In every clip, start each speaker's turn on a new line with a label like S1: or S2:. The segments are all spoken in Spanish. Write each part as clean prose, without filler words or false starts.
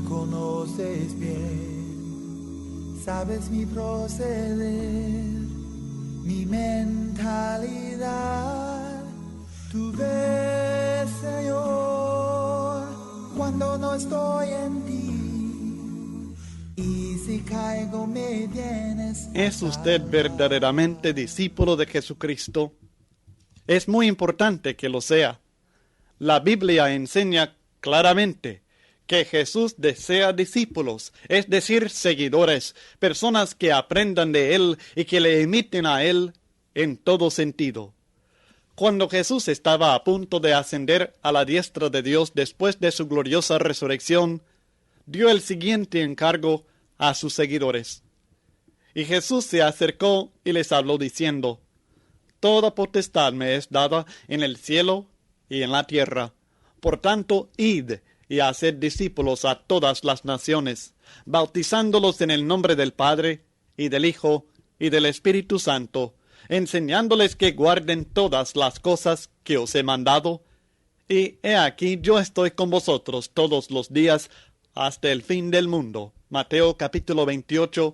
S1: conoces bien, sabes mi proceder, mi mentalidad. Tú ves, Señor, cuando no estoy en ti, y si caigo me vienes.
S2: ¿Es usted verdaderamente discípulo de Jesucristo? Es muy importante que lo sea. La Biblia enseña claramente que Jesús desea discípulos, es decir, seguidores, personas que aprendan de Él y que le imiten a Él en todo sentido. Cuando Jesús estaba a punto de ascender a la diestra de Dios después de su gloriosa resurrección, dio el siguiente encargo a sus seguidores. Y Jesús se acercó y les habló diciendo: Toda potestad me es dada en el cielo y en la tierra. Por tanto, id y haced discípulos a todas las naciones, bautizándolos en el nombre del Padre, y del Hijo, y del Espíritu Santo, enseñándoles que guarden todas las cosas que os he mandado. Y he aquí, yo estoy con vosotros todos los días hasta el fin del mundo. Mateo capítulo 28,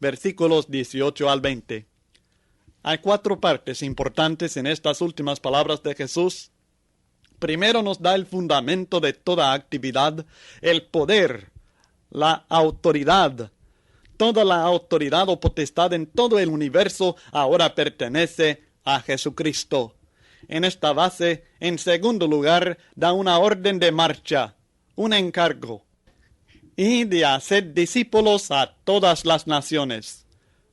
S2: versículos 18 al 20. Hay 4 partes importantes en estas últimas palabras de Jesús. Primero nos da el fundamento de toda actividad, el poder, la autoridad. Toda la autoridad o potestad en todo el universo ahora pertenece a Jesucristo. En esta base, en segundo lugar, da una orden de marcha, un encargo, y de hacer discípulos a todas las naciones.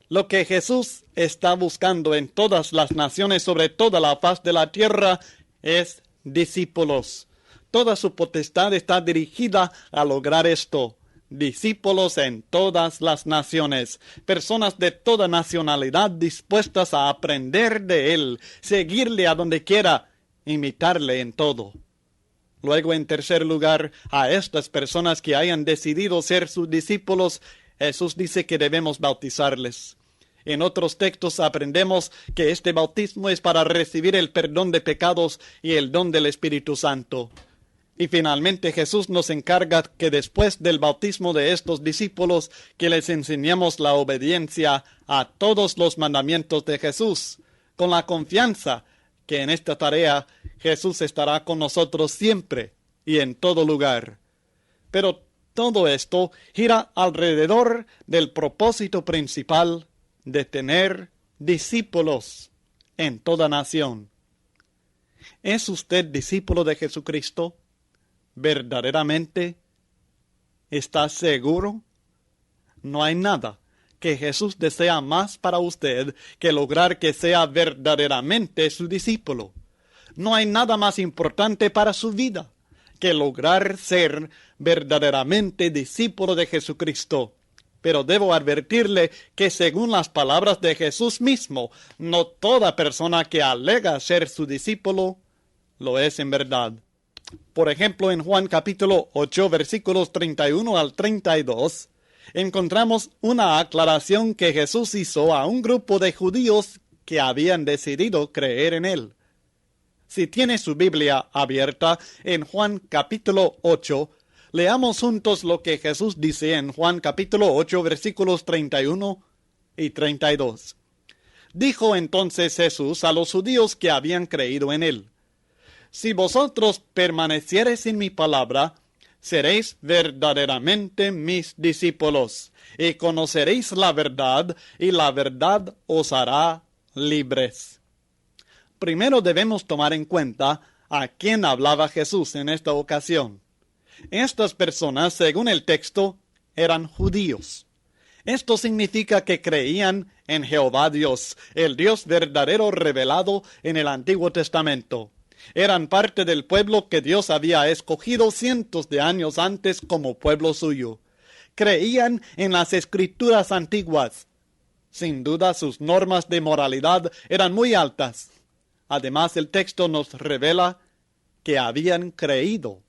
S2: Lo que Jesús está buscando en todas las naciones sobre toda la faz de la tierra es discípulos. Toda su potestad está dirigida a lograr esto. Discípulos en todas las naciones, personas de toda nacionalidad dispuestas a aprender de Él, seguirle a donde quiera, imitarle en todo. Luego, en tercer lugar, a estas personas que hayan decidido ser sus discípulos, Jesús dice que debemos bautizarles. En otros textos aprendemos que este bautismo es para recibir el perdón de pecados y el don del Espíritu Santo. Y finalmente Jesús nos encarga que después del bautismo de estos discípulos, que les enseñemos la obediencia a todos los mandamientos de Jesús, con la confianza que en esta tarea Jesús estará con nosotros siempre y en todo lugar. Pero todo esto gira alrededor del propósito principal de tener discípulos en toda nación. ¿Es usted discípulo de Jesucristo? ¿Verdaderamente? ¿Está seguro? No hay nada que Jesús desea más para usted que lograr que sea verdaderamente su discípulo. No hay nada más importante para su vida que lograr ser verdaderamente discípulo de Jesucristo. Pero debo advertirle que según las palabras de Jesús mismo, no toda persona que alega ser su discípulo lo es en verdad. Por ejemplo, en Juan capítulo 8, versículos 31 al 32, encontramos una aclaración que Jesús hizo a un grupo de judíos que habían decidido creer en Él. Si tiene su Biblia abierta en Juan capítulo 8, leamos juntos lo que Jesús dice en Juan capítulo 8, versículos 31 y 32. Dijo entonces Jesús a los judíos que habían creído en Él: Si vosotros permaneciereis en mi palabra, seréis verdaderamente mis discípulos, y conoceréis la verdad, y la verdad os hará libres. Primero debemos tomar en cuenta a quién hablaba Jesús en esta ocasión. Estas personas, según el texto, eran judíos. Esto significa que creían en Jehová Dios, el Dios verdadero revelado en el Antiguo Testamento. Eran parte del pueblo que Dios había escogido cientos de años antes como pueblo suyo. Creían en las Escrituras antiguas. Sin duda, sus normas de moralidad eran muy altas. Además, el texto nos revela que habían creído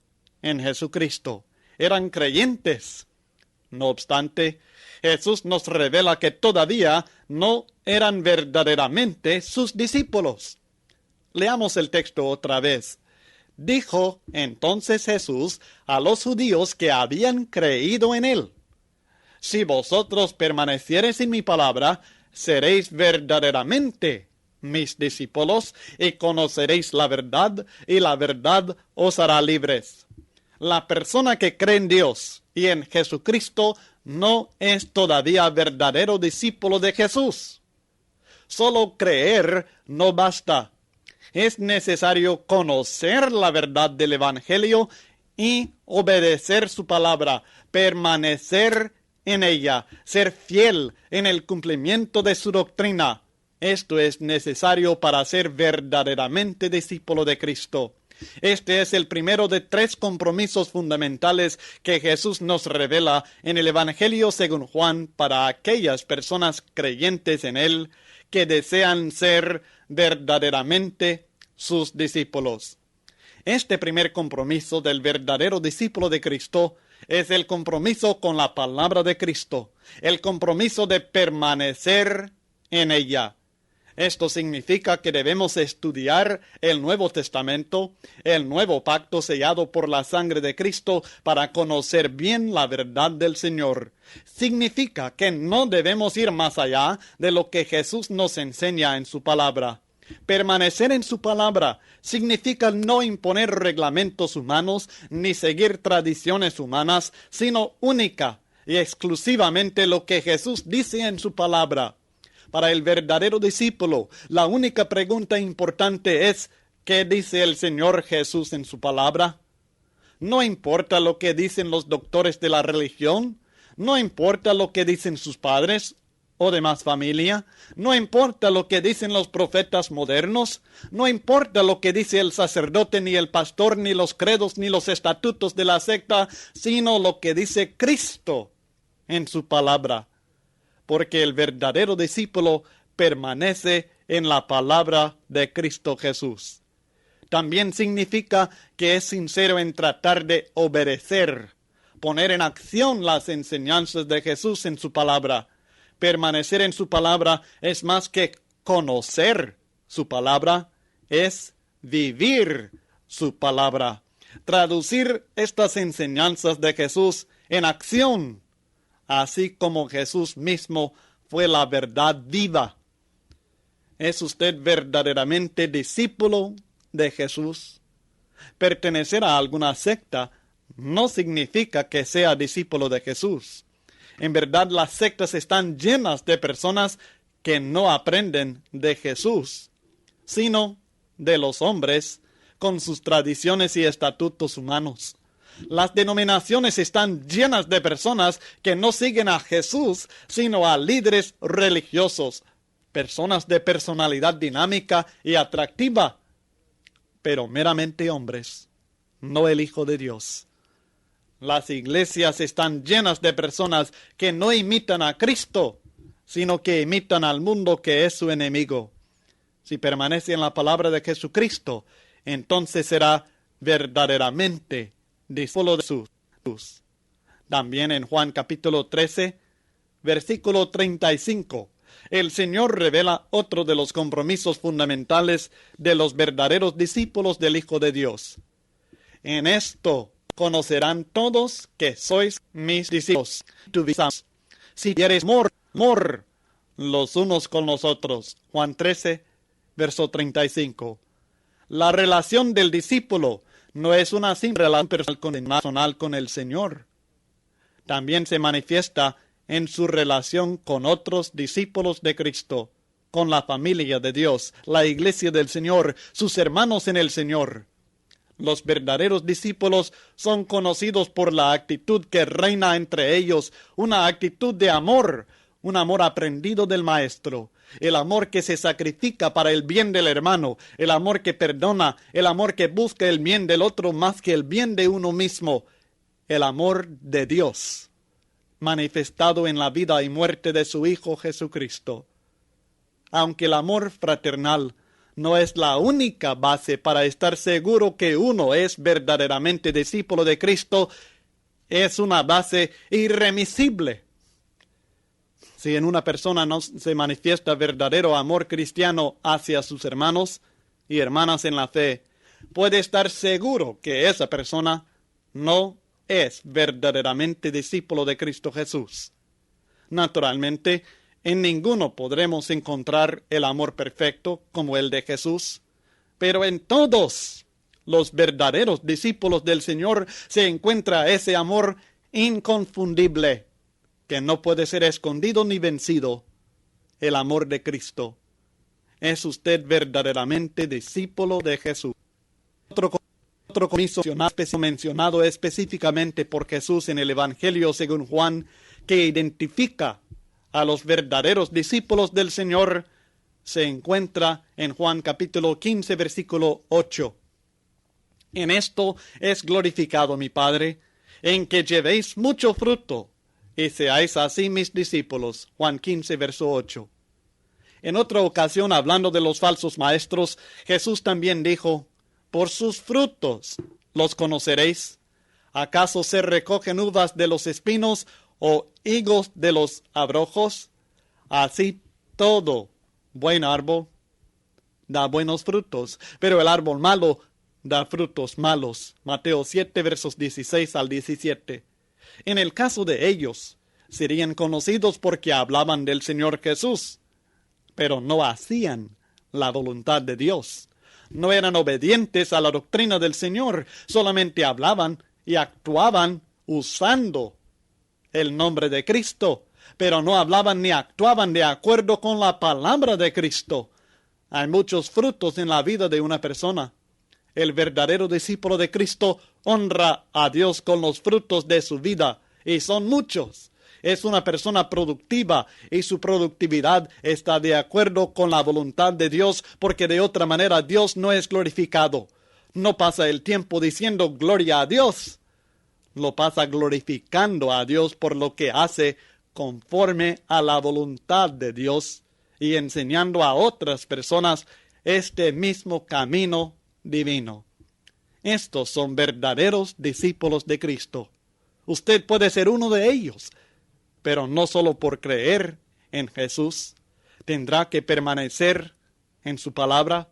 S2: en Jesucristo. Eran creyentes. No obstante, Jesús nos revela que todavía no eran verdaderamente sus discípulos. Leamos el texto otra vez. Dijo entonces Jesús a los judíos que habían creído en él: si vosotros permaneciereis en mi palabra, seréis verdaderamente mis discípulos y conoceréis la verdad, y la verdad os hará libres. La persona que cree en Dios y en Jesucristo no es todavía verdadero discípulo de Jesús. Solo creer no basta. Es necesario conocer la verdad del Evangelio y obedecer su palabra, permanecer en ella, ser fiel en el cumplimiento de su doctrina. Esto es necesario para ser verdaderamente discípulo de Cristo. Este es el primero de 3 compromisos fundamentales que Jesús nos revela en el Evangelio según Juan para aquellas personas creyentes en él que desean ser verdaderamente sus discípulos. Este primer compromiso del verdadero discípulo de Cristo es el compromiso con la palabra de Cristo, el compromiso de permanecer en ella. Esto significa que debemos estudiar el Nuevo Testamento, el nuevo pacto sellado por la sangre de Cristo, para conocer bien la verdad del Señor. Significa que no debemos ir más allá de lo que Jesús nos enseña en su palabra. Permanecer en su palabra significa no imponer reglamentos humanos ni seguir tradiciones humanas, sino única y exclusivamente lo que Jesús dice en su palabra. Para el verdadero discípulo, la única pregunta importante es: ¿qué dice el Señor Jesús en su palabra? No importa lo que dicen los doctores de la religión, no importa lo que dicen sus padres o demás familia, no importa lo que dicen los profetas modernos, no importa lo que dice el sacerdote, ni el pastor, ni los credos, ni los estatutos de la secta, sino lo que dice Cristo en su palabra. Porque el verdadero discípulo permanece en la palabra de Cristo Jesús. También significa que es sincero en tratar de obedecer, poner en acción las enseñanzas de Jesús en su palabra. Permanecer en su palabra es más que conocer su palabra, es vivir su palabra. Traducir estas enseñanzas de Jesús en acción, así como Jesús mismo fue la verdad viva. ¿Es usted verdaderamente discípulo de Jesús? Pertenecer a alguna secta no significa que sea discípulo de Jesús. En verdad, las sectas están llenas de personas que no aprenden de Jesús, sino de los hombres con sus tradiciones y estatutos humanos. Las denominaciones están llenas de personas que no siguen a Jesús, sino a líderes religiosos, personas de personalidad dinámica y atractiva, pero meramente hombres, no el Hijo de Dios. Las iglesias están llenas de personas que no imitan a Cristo, sino que imitan al mundo que es su enemigo. Si permanece en la palabra de Jesucristo, entonces será verdaderamente discípulo de Jesús. También en Juan capítulo 13, versículo 35, el Señor revela otro de los compromisos fundamentales de los verdaderos discípulos del Hijo de Dios. En esto conocerán todos que sois mis discípulos, si tuviereis amor los unos con los otros. Juan 13, verso 35. La relación del discípulo no es una simple relación personal con el Señor. También se manifiesta en su relación con otros discípulos de Cristo, con la familia de Dios, la iglesia del Señor, sus hermanos en el Señor. Los verdaderos discípulos son conocidos por la actitud que reina entre ellos, una actitud de amor, un amor aprendido del Maestro, el amor que se sacrifica para el bien del hermano, el amor que perdona, el amor que busca el bien del otro más que el bien de uno mismo, el amor de Dios, manifestado en la vida y muerte de su Hijo Jesucristo. Aunque el amor fraternal no es la única base para estar seguro que uno es verdaderamente discípulo de Cristo, es una base irremisible. Si en una persona no se manifiesta verdadero amor cristiano hacia sus hermanos y hermanas en la fe, puede estar seguro que esa persona no es verdaderamente discípulo de Cristo Jesús. Naturalmente, en ninguno podremos encontrar el amor perfecto como el de Jesús, pero en todos los verdaderos discípulos del Señor se encuentra ese amor inconfundible, que no puede ser escondido ni vencido, el amor de Cristo. ¿Es usted verdaderamente discípulo de Jesús? Otro compromiso mencionado específicamente por Jesús en el Evangelio según Juan, que identifica a los verdaderos discípulos del Señor, se encuentra en Juan capítulo 15, versículo 8. En esto es glorificado mi Padre, en que llevéis mucho fruto, y seáis así mis discípulos. Juan 15, verso 8. En otra ocasión, hablando de los falsos maestros, Jesús también dijo, por sus frutos los conoceréis. ¿Acaso se recogen uvas de los espinos o higos de los abrojos? Así todo buen árbol da buenos frutos, pero el árbol malo da frutos malos. Mateo 7, versos 16 al 17. En el caso de ellos, serían conocidos porque hablaban del Señor Jesús, pero no hacían la voluntad de Dios. No eran obedientes a la doctrina del Señor, solamente hablaban y actuaban usando el nombre de Cristo, pero no hablaban ni actuaban de acuerdo con la palabra de Cristo. Hay muchos frutos en la vida de una persona. El verdadero discípulo de Cristo honra a Dios con los frutos de su vida, y son muchos. Es una persona productiva y su productividad está de acuerdo con la voluntad de Dios, porque de otra manera Dios no es glorificado. No pasa el tiempo diciendo gloria a Dios. Lo pasa glorificando a Dios por lo que hace conforme a la voluntad de Dios y enseñando a otras personas este mismo camino divino. Estos son verdaderos discípulos de Cristo. Usted puede ser uno de ellos, pero no solo por creer en Jesús. Tendrá que permanecer en su palabra,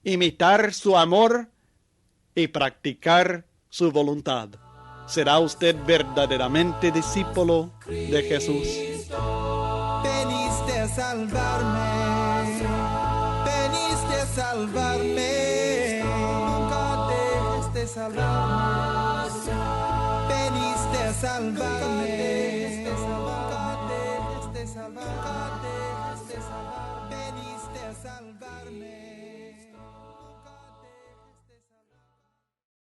S2: imitar su amor y practicar su voluntad. ¿Será usted verdaderamente discípulo de Jesús?
S1: Veniste a salvarme, veniste a salvarme, nunca dejes de salvarme, veniste a salvarme, nunca dejes de salvarme, veniste a salvarme.